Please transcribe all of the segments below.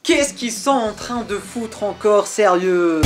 Qu'est-ce qu'ils sont en train de foutre encore, sérieux?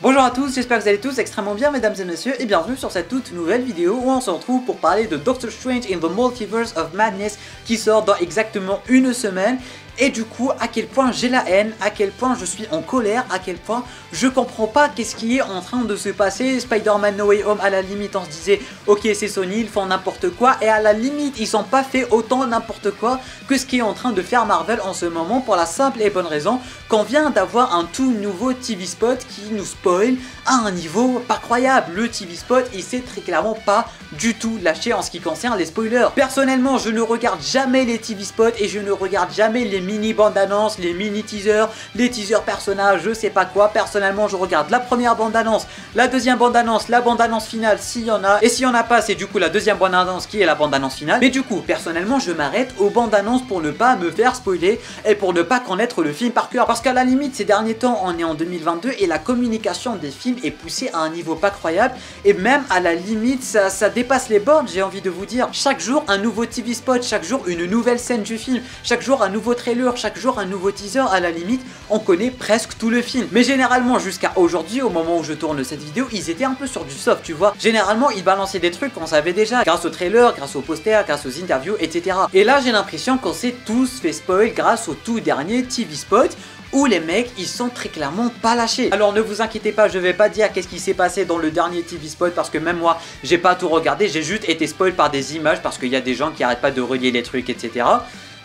Bonjour à tous, j'espère que vous allez tous extrêmement bien mesdames et messieurs et bienvenue sur cette toute nouvelle vidéo où on se retrouve pour parler de Doctor Strange in the Multiverse of Madness qui sort dans exactement une semaine. Et du coup, à quel point j'ai la haine, à quel point je suis en colère, à quel point je comprends pas qu'est-ce qui est en train de se passer. Spider-Man No Way Home, à la limite, on se disait ok, c'est Sony, ils font n'importe quoi. Et à la limite, ils n'ont pas fait autant n'importe quoi que ce qui est en train de faire Marvel en ce moment, pour la simple et bonne raison qu'on vient d'avoir un tout nouveau TV spot qui nous spoil à un niveau pas croyable. Le TV spot, il s'est très clairement pas du tout lâché en ce qui concerne les spoilers. Personnellement, je ne regarde jamais les TV spots et je ne regarde jamais les mini bandes annonces, les mini teasers, les teasers personnages, je sais pas quoi. Personnellement, je regarde la première bande annonce, la deuxième bande annonce, la bande annonce finale s'il y en a, et s'il y en a pas, c'est du coup la deuxième bande annonce qui est la bande annonce finale. Mais du coup, personnellement, je m'arrête aux bandes annonces pour ne pas me faire spoiler et pour ne pas connaître le film par cœur. Parce qu'à la limite, ces derniers temps, on est en 2022 et la communication des films est poussée à un niveau pas croyable, et même à la limite, ça dépasse les bornes, j'ai envie de vous dire. Chaque jour, un nouveau TV spot, chaque jour, une nouvelle scène du film, chaque jour, un nouveau trailer, chaque jour un nouveau teaser. À la limite, on connaît presque tout le film. Mais généralement, jusqu'à aujourd'hui, au moment où je tourne cette vidéo, ils étaient un peu sur du soft, tu vois. Généralement, ils balançaient des trucs qu'on savait déjà, grâce au trailer, grâce aux posters, grâce aux interviews, etc. Et là, j'ai l'impression qu'on s'est tous fait spoil grâce au tout dernier TV spot, où les mecs, ils sont très clairement pas lâchés. Alors ne vous inquiétez pas, je vais pas dire qu'est-ce qui s'est passé dans le dernier TV spot, parce que même moi, j'ai pas tout regardé, j'ai juste été spoil par des images, parce qu'il y a des gens qui arrêtent pas de relier les trucs, etc.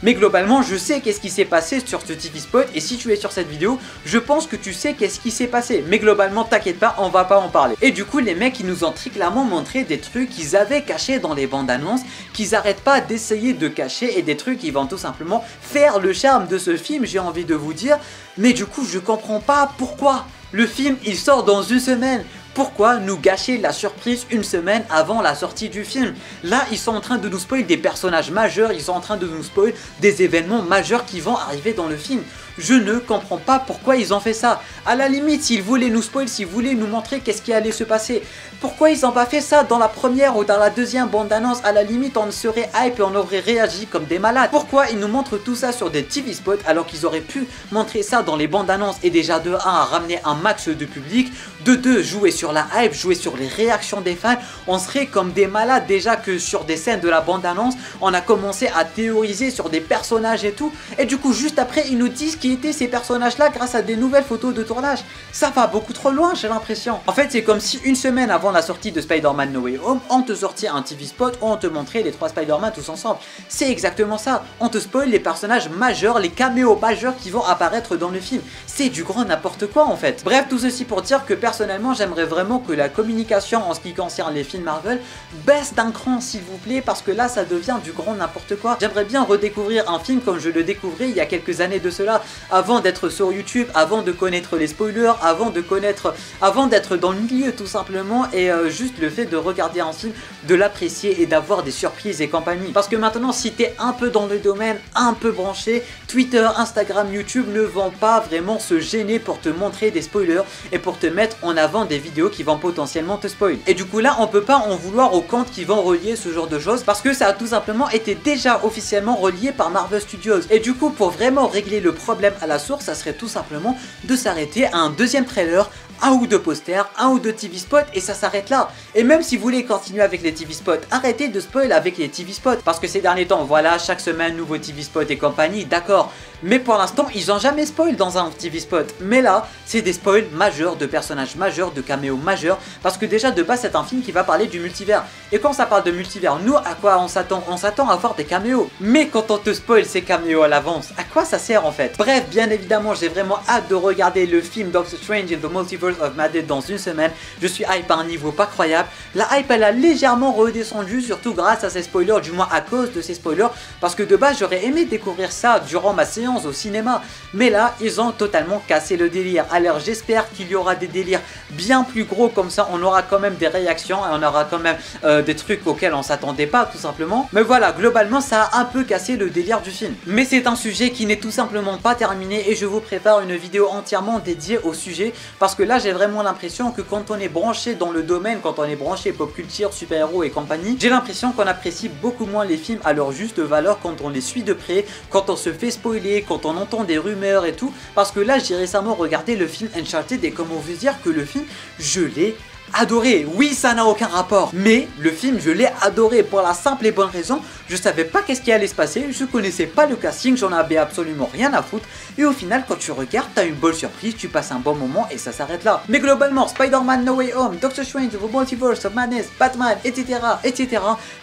Mais globalement, je sais qu'est-ce qui s'est passé sur ce TV spot, et si tu es sur cette vidéo, je pense que tu sais qu'est-ce qui s'est passé. Mais globalement, t'inquiète pas, on va pas en parler. Et du coup, les mecs, ils nous ont très clairement montré des trucs qu'ils avaient cachés dans les bandes annonces, qu'ils arrêtent pas d'essayer de cacher, et des trucs qui vont tout simplement faire le charme de ce film, j'ai envie de vous dire. Mais du coup, je comprends pas pourquoi. Le film, il sort dans une semaine. Pourquoi nous gâcher la surprise une semaine avant la sortie du film? Là, ils sont en train de nous spoiler des personnages majeurs, ils sont en train de nous spoiler des événements majeurs qui vont arriver dans le film. Je ne comprends pas pourquoi ils ont fait ça. À la limite, s'ils voulaient nous spoiler, s'ils voulaient nous montrer qu'est-ce qui allait se passer, pourquoi ils n'ont pas fait ça dans la première ou dans la deuxième bande-annonce? À la limite, on serait hype et on aurait réagi comme des malades. Pourquoi ils nous montrent tout ça sur des TV spots alors qu'ils auraient pu montrer ça dans les bandes-annonces et déjà de 1 à ramener un max de public, de 2 jouer sur la hype, jouer sur les réactions des fans? On serait comme des malades. Déjà que sur des scènes de la bande-annonce, on a commencé à théoriser sur des personnages et tout, et du coup juste après ils nous disent qui étaient ces personnages là grâce à des nouvelles photos de tournage. Ça va beaucoup trop loin, j'ai l'impression. En fait, c'est comme si une semaine avant la sortie de Spider-Man No Way Home, on te sortait un TV spot où on te montrait les 3 Spider-Man tous ensemble. C'est exactement ça. On te spoil les personnages majeurs, les caméos majeurs qui vont apparaître dans le film. C'est du grand n'importe quoi en fait. Bref, tout ceci pour dire que personnellement, j'aimerais vraiment que la communication en ce qui concerne les films Marvel baisse d'un cran s'il vous plaît, parce que là ça devient du grand n'importe quoi. J'aimerais bien redécouvrir un film comme je le découvrais il y a quelques années de cela, avant d'être sur YouTube, avant de connaître les spoilers, avant d'être dans le milieu tout simplement, et juste le fait de regarder un film, de l'apprécier et d'avoir des surprises et compagnie. Parce que maintenant, si t'es un peu dans le domaine, un peu branché, Twitter, Instagram, YouTube ne vont pas vraiment se gêner pour te montrer des spoilers et pour te mettre en avant des vidéos qui vont potentiellement te spoil. Et du coup là, on peut pas en vouloir aux comptes qui vont relier ce genre de choses, parce que ça a tout simplement été déjà officiellement relié par Marvel Studios. Et du coup, pour vraiment régler le problème à la source, ça serait tout simplement de s'arrêter à un deuxième trailer, un ou deux posters, un ou deux TV spots, et ça s'arrête là. Et même si vous voulez continuer avec les TV spots, arrêtez de spoil avec les TV spots, parce que ces derniers temps, voilà, chaque semaine, nouveau TV spot et compagnie, d'accord. Mais pour l'instant, ils n'ont jamais spoil dans un TV spot. Mais là, c'est des spoils majeurs, de personnages majeurs, de caméos majeurs, parce que déjà de base, c'est un film qui va parler du multivers. Et quand ça parle de multivers, nous, à quoi on s'attend? On s'attend à voir des caméos. Mais quand on te spoil ces caméos à l'avance, à quoi ça sert en fait? Bref, bien évidemment, j'ai vraiment hâte de regarder le film Doctor Strange in the Multiverse of Madness dans une semaine. Je suis hype à un niveau pas croyable. La hype, elle a légèrement redescendu, surtout grâce à ces spoilers, du moins à cause de ces spoilers, parce que de base, j'aurais aimé découvrir ça durant ma séance au cinéma. Mais là, ils ont totalement cassé le délire. Alors j'espère qu'il y aura des délires bien plus gros, comme ça on aura quand même des réactions et on aura quand même des trucs auxquels on s'attendait pas tout simplement. Mais voilà, globalement ça a un peu cassé le délire du film. Mais c'est un sujet qui qui n'est tout simplement pas terminé et je vous prépare une vidéo entièrement dédiée au sujet parce que là j'ai vraiment l'impression que quand on est branché dans le domaine, quand on est branché pop culture, super-héros et compagnie, j'ai l'impression qu'on apprécie beaucoup moins les films à leur juste valeur quand on les suit de près, quand on se fait spoiler, quand on entend des rumeurs et tout, parce que là j'ai récemment regardé le film Uncharted et comment vous dire que le film, je l'ai adoré. Oui, ça n'a aucun rapport, mais le film je l'ai adoré pour la simple et bonne raison, je savais pas qu'est-ce qui allait se passer, je connaissais pas le casting, j'en avais absolument rien à foutre et au final quand tu regardes t'as une bonne surprise, tu passes un bon moment et ça s'arrête là. Mais globalement Spider-Man No Way Home, Doctor Strange, The Multiverse of Madness, Batman, etc.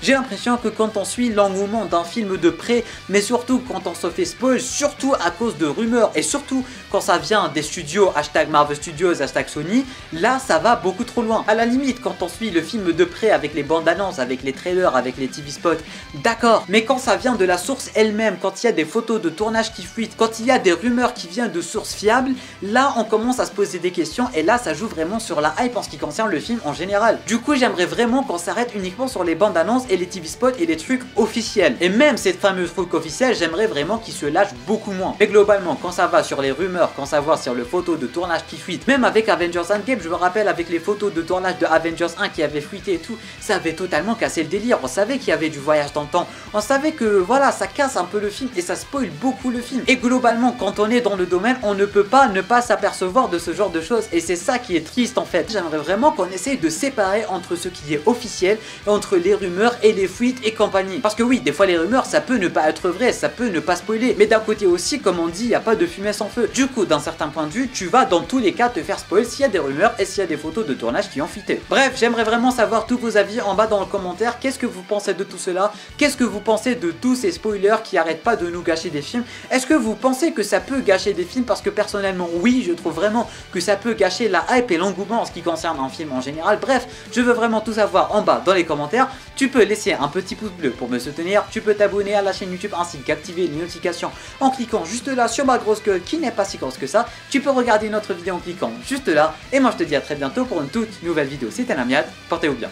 J'ai l'impression que quand on suit l'engouement d'un film de près, mais surtout quand on se fait spoil, surtout à cause de rumeurs et surtout quand ça vient des studios hashtag Marvel Studios, hashtag Sony, là ça va beaucoup trop loin. À la limite quand on suit le film de près avec les bandes annonces, avec les trailers, avec les TV spots, d'accord, mais quand ça vient de la source elle-même, quand il y a des photos de tournage qui fuitent, quand il y a des rumeurs qui viennent de sources fiables, là on commence à se poser des questions et là ça joue vraiment sur la hype en ce qui concerne le film en général. Du coup j'aimerais vraiment qu'on s'arrête uniquement sur les bandes annonces et les TV spots et les trucs officiels. Et même ces fameux trucs officiels, j'aimerais vraiment qu'ils se lâchent beaucoup moins. Mais globalement quand ça va sur les rumeurs, quand ça va sur les photos de tournage qui fuitent, même avec Avengers Endgame, je me rappelle avec les photos de tournage de Avengers 1 qui avait fuité et tout, ça avait totalement cassé le délire. On savait qu'il y avait du voyage dans le temps, on savait que voilà ça casse un peu le film et ça spoil beaucoup le film. Et globalement quand on est dans le domaine, on ne peut pas ne pas s'apercevoir de ce genre de choses et c'est ça qui est triste en fait. J'aimerais vraiment qu'on essaye de séparer entre ce qui est officiel et entre les rumeurs et les fuites et compagnie. Parce que oui, des fois les rumeurs ça peut ne pas être vrai, ça peut ne pas spoiler, mais d'un côté aussi comme on dit, il n'y a pas de fumée sans feu. Du coup d'un certain point de vue, tu vas dans tous les cas te faire spoil s'il y a des rumeurs et s'il y a des photos de tournage qui ont fuité. Bref, j'aimerais vraiment savoir tous vos avis en bas dans le commentaire. Qu'est-ce que vous pensez de tout cela? Qu'est-ce que vous pensez de tous ces spoilers qui arrêtent pas de nous gâcher des films? Est-ce que vous pensez que ça peut gâcher des films? Parce que personnellement oui, je trouve vraiment que ça peut gâcher la hype et l'engouement en ce qui concerne un film en général. Bref, je veux vraiment tout savoir en bas dans les commentaires. Tu peux laisser un petit pouce bleu pour me soutenir, tu peux t'abonner à la chaîne YouTube ainsi qu'activer les notifications en cliquant juste là sur ma grosse gueule qui n'est pas si grosse que ça. Tu peux regarder notre vidéo en cliquant juste là et moi je te dis à très bientôt pour une toute nouvelle vidéo. C'était Namiad, portez-vous bien.